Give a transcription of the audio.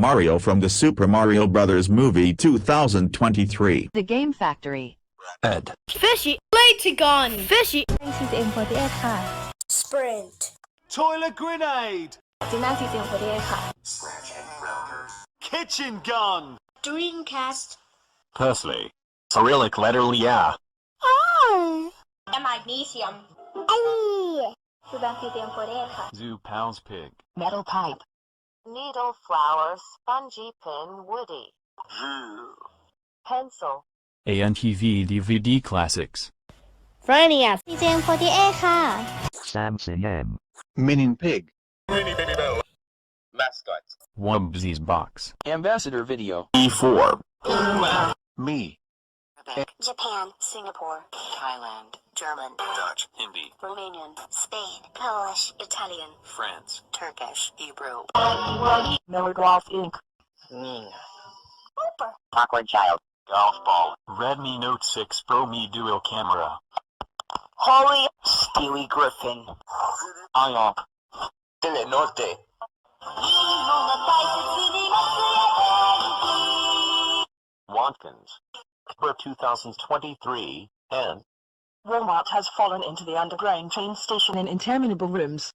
Mario from the Super Mario Bros. Movie 2023. The Game Factory. Ed. Fishy. Latigon. Fishy. CCM48 ค่ะ Sprint Toilet grenade. จีน่า CCM48 ค่ะ Kitchen gun. Dreamcast Pursley. Cyrillic letter yeah. Magnesium คือแบงค์ CCM48 ค่ะ Zoo Pals Pig. Metal Pipe. Needle flower, spongy pin, woody. Pencil. ANTV DVD Classics. Franias. CCM48 ค่ะ Samsung. Minin Pig. Mascot. Wubbsy's Box. Ambassador Video. E4. Me. Japan Singapore Thailand German Dutch. Hindi. Romanian Spain Polish Italian France. Turkish Hebrew Miller Golf Inc. Hooper Awkward Child. Golf Ball. Redmi Note 6 Pro Me Dual Camera. Holly Steely Griffin. IOP. Telenorte. Watkins. For 2023, and Walmart has fallen into the underground train station in interminable rooms.